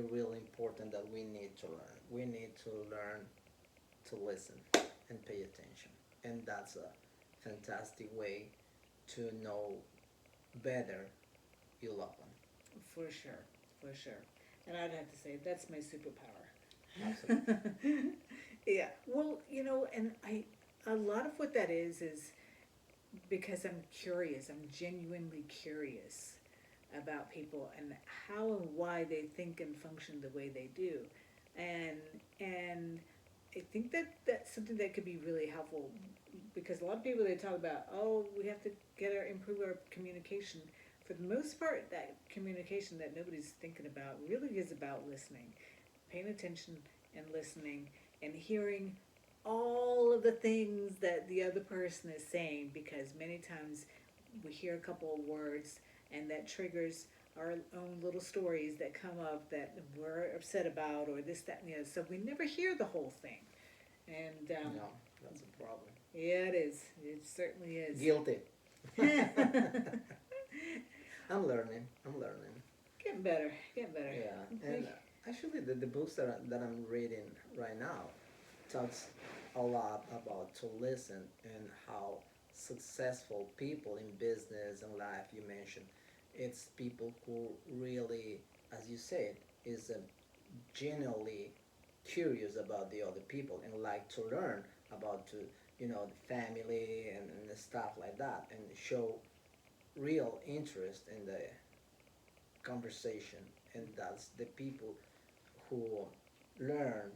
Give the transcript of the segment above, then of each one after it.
really important that we need to learn. We need to learn to listen and pay attention. And that's a fantastic way to know better your loved one. For sure, for sure. And I'd have to say that's my superpower. Absolutely. Yeah. Well, and a lot of what that is because I'm curious. I'm genuinely curious about people and how and why they think and function the way they do, and and I think that that's something that could be really helpful because a lot of people they talk about, oh, we have to improve our communication. For the most part, that communication that nobody's thinking about really is about listening, paying attention and listening and hearing all of the things that the other person is saying because many times we hear a couple of words and that triggers our own little stories that come up that we're upset about or this that and the other, so we never hear the whole thing. And No, that's a problem. yeah, it is, it certainly is. Guilty. I'm learning. I'm learning. Getting better, getting better. Yeah, and actually, the books that I'm reading right now talks a lot about to listen and how successful people in business and life you mentioned. It's people who really, as you said, is genuinely curious about the other people and like to learn about the family and stuff like that and show real interest in the conversation, and that's the people who learn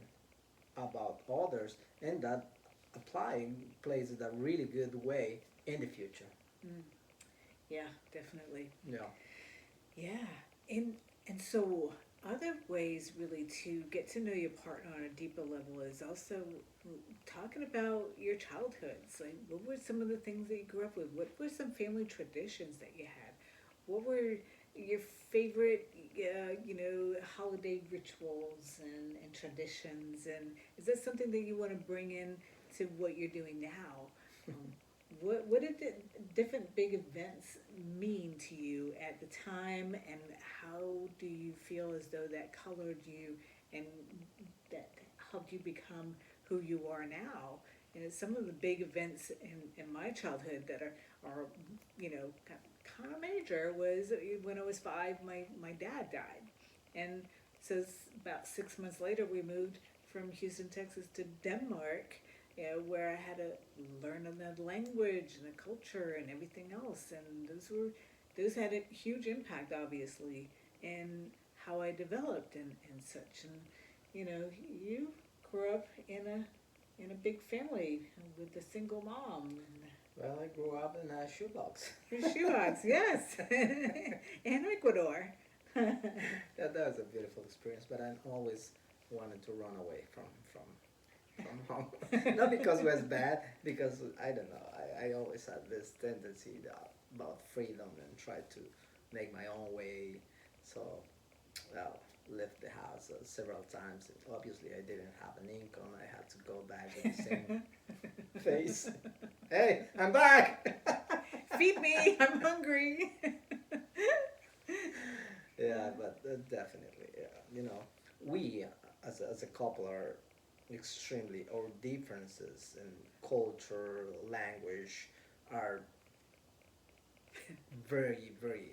about others and that applying plays a really good way in the future. Mm, yeah, definitely. Yeah. Yeah, and and so other ways really to get to know your partner on a deeper level is also talking about your childhoods. Like, what were some of the things that you grew up with? What were some family traditions that you had? What were your favorite, holiday rituals and traditions? And is that something that you want to bring in to what you're doing now? Um, what did the different big events mean to you at the time, and how do you feel as though that colored you and that helped you become who you are now? And some of the big events in my childhood that are kind of major was when I was 5, my dad died. And so about 6 months later, we moved from Houston, Texas to Denmark, where I had to learn the language and the culture and everything else. And those had a huge impact, obviously, in how I developed and such. And you grew up in a big family with a single mom. Well, I grew up in a shoebox. Shoebox, yes, in Ecuador. That was a beautiful experience, but I always wanted to run away from home. Not because it was bad, because I don't know. I always had this tendency about freedom and try to make my own way. So, well, left the house several times. Obviously, I didn't have an income. I had to go back with the same face. Hey, I'm back. Feed me, I'm hungry. Yeah, but definitely, yeah. We as a couple are extremely, our differences in culture, language are very, very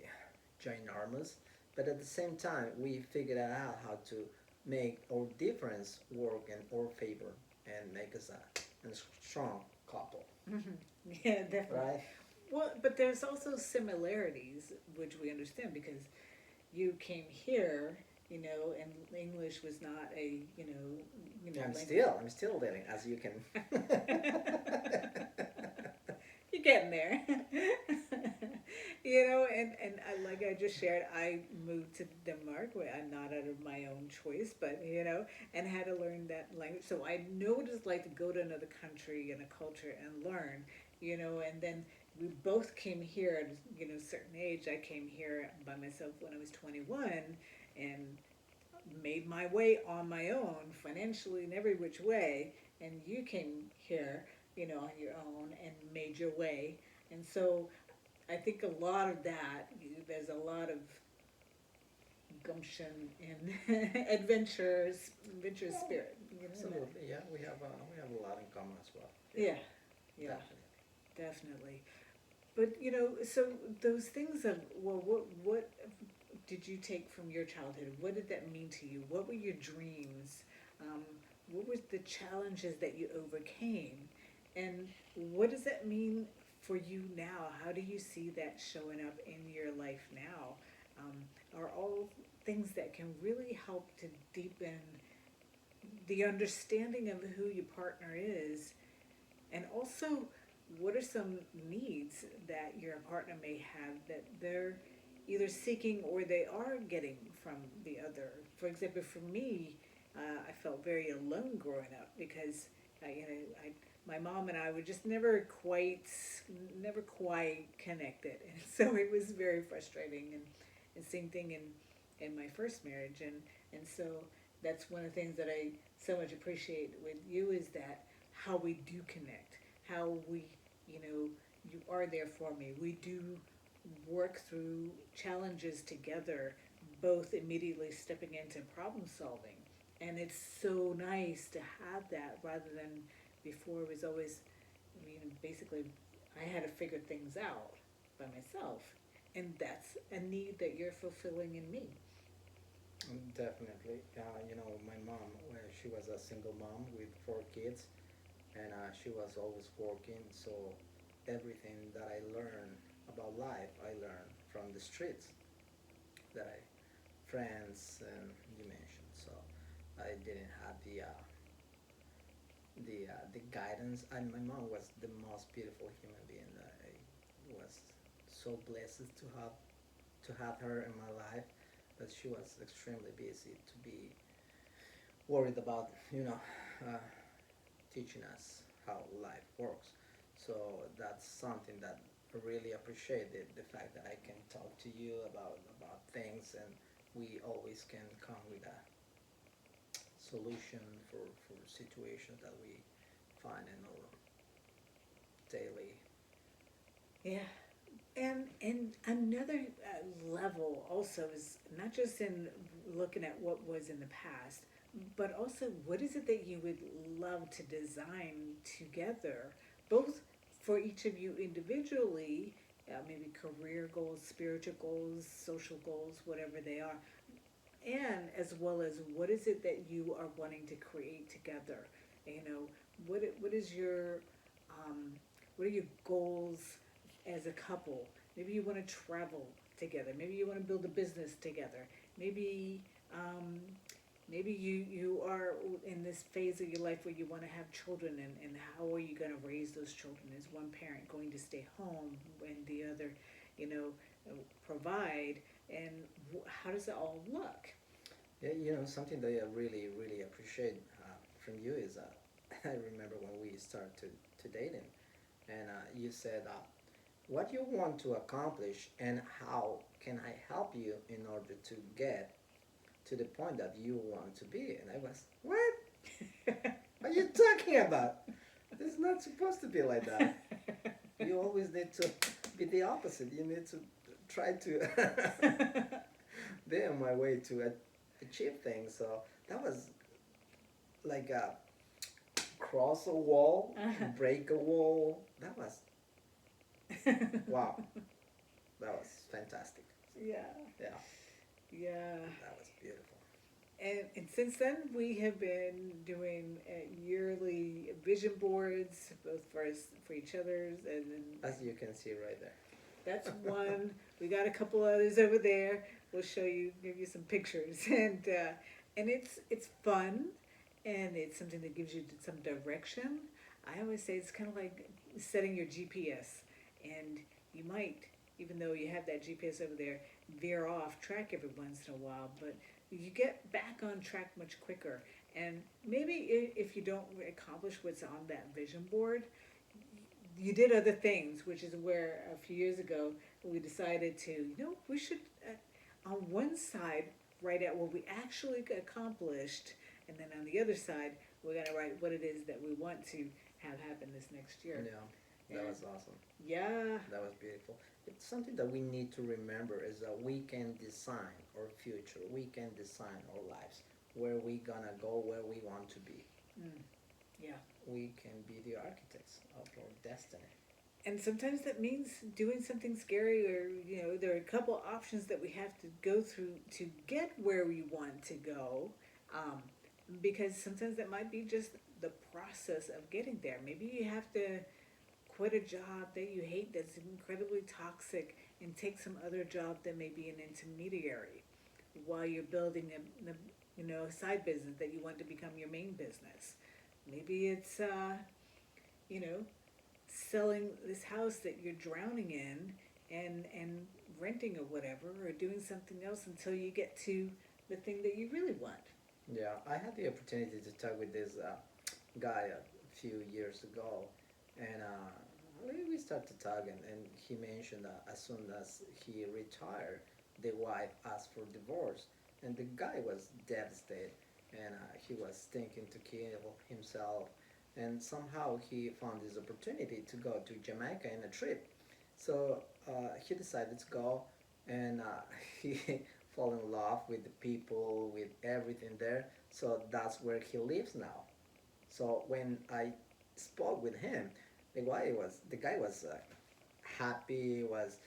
ginormous. But at the same time, we figured out how to make our difference work in our favor and make us a strong couple, Yeah, definitely. right? Well, but there's also similarities, which we understand because you came here, and English was not a, I'm language. still, I'm still living, as you can. You're getting there. And like I just shared, I moved to Denmark, where I'm not out of my own choice, but, and had to learn that language. So I know what it's like to go to another country and a culture and learn, and then we both came here at a certain age. I came here by myself when I was 21 and made my way on my own financially in every which way, and you came here on your own and made your way. And so I think a lot of that, there's a lot of gumption and adventurous Oh, spirit. absolutely. Yeah, we have a lot in common as well. Yeah, Yeah, yeah, definitely. definitely. But so those things of well, what did you take from your childhood? What did that mean to you? What were your dreams? Um, what were the challenges that you overcame? And what does that mean for you now? How do you see that showing up in your life now? Are all things that can really help to deepen the understanding of who your partner is, and also what are some needs that your partner may have that they're either seeking or they are getting from the other. For example, for me, I felt very alone growing up because my mom and I were just never quite connected, and so it was very frustrating. And same thing in my first marriage, and so that's one of the things that I so much appreciate with you is that how we do connect, how we, you know, you are there for me. We do work through challenges together, both immediately stepping into problem solving. And it's so nice to have that rather than before it was always, basically, I had to figure things out by myself. And that's a need that you're fulfilling in me. Definitely. My mom, she was a single mom with four kids, and she was always working. So everything that I learned about life, I learned from the streets that I friends and you mentioned. So I didn't have the guidance, and my mom was the most beautiful human being that I was so blessed to have her in my life, but she was extremely busy to be worried about uh, teaching us how life works. So that's something that I really appreciated, the fact that I can talk to you about things, and we always can come with a solution for situations that we find in our daily. Yeah. And another level also is not just in looking at what was in the past, but also what is it that you would love to design together, both for each of you individually, maybe career goals, spiritual goals, social goals, whatever they are, and as well as what is it that you are wanting to create together. You know, what is your um, what are your goals as a couple? Maybe you want to travel together. Maybe you want to build a business together. Maybe um, maybe you are in this phase of your life where you want to have children, and how are you going to raise those children? Is one parent going to stay home when the other, you know, provide? And how does it all look? Yeah, something that I really, really appreciate from you is I remember when we started to dating, and you said, what you want to accomplish and how can I help you in order to get to the point that you want to be. And I was, what are you talking about? It's not supposed to be like that. You always need to be the opposite. You need to try to be on my way to achieve things. So that was like cross a wall, break a wall. That was wow. That was fantastic. Yeah, Yeah, yeah. that was beautiful. And since then, we have been doing yearly vision boards, both for us, for each other's, and then As you can see right there. that's one. We got a couple others over there. We'll show you, give you some pictures, and it's fun, and it's something that gives you some direction. I always say it's kind of like setting your GPS, and you might, even though you have that GPS over there, veer off track every once in a while, but you get back on track much quicker. And maybe if you don't accomplish what's on that vision board, you did other things, which is where a few years ago we decided to, we should, on one side, write out what we actually accomplished, and then on the other side, we're going to write what it is that we want to have happen this next year. Yeah, that And was awesome. yeah, That was beautiful. it's something that we need to remember is that we can design our future. We can design our lives, where we gonna go, where we want to be. Mm, yeah. We can be the architects of our destiny. And sometimes that means doing something scary, or there are a couple options that we have to go through to get where we want to go. um, because sometimes that might be just the process of getting there. Maybe you have to quit a job that you hate, that's incredibly toxic, and take some other job that may be an intermediary while you're building a side business that you want to become your main business. Maybe it's you know selling this house that you're drowning in, and renting or whatever, or doing something else until you get to the thing that you really want. Yeah, I had the opportunity to talk with this guy a few years ago, and we started talking, and he mentioned that as soon as he retired, the wife asked for divorce, and the guy was devastated, and he was thinking to kill himself, and somehow he found this opportunity to go to Jamaica in a trip, so he decided to go, and he fall in love with the people, with everything there. So that's where he lives now. So when I spoke with him, the guy was happy, was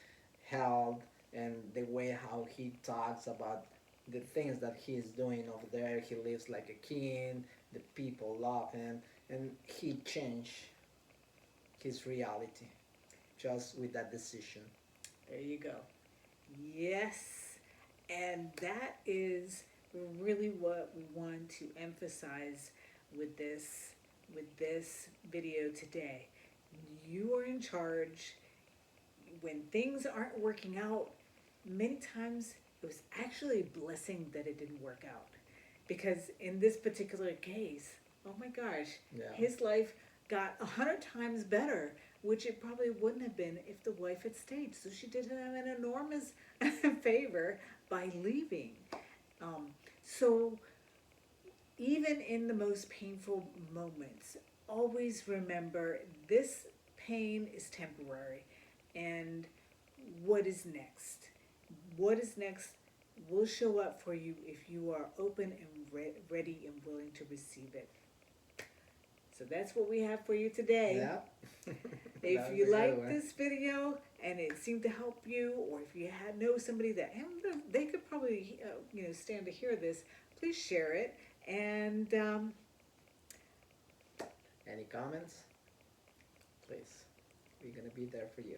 held, and the way how he talks about the things that he's doing over there, he lives like a king. The people love him, and he changed his reality just with that decision. There you go. Yes. And that is really what we want to emphasize with this video today. You are in charge. When things aren't working out, many times it was actually a blessing that it didn't work out. Because in this particular case, oh my gosh, Yeah. his life got 100 times better, which it probably wouldn't have been if the wife had stayed. So she did him an enormous favor by leaving. So even in the most painful moments, always remember this pain is temporary, and what is next? What is next will show up for you if you are open and ready and willing to receive it. So that's what we have for you today. Yeah. If That was a you good like one. this video and it seemed to help you, or if you know somebody that they could probably stand to hear this, please share it. And Any comments? Please. We're gonna be there for you.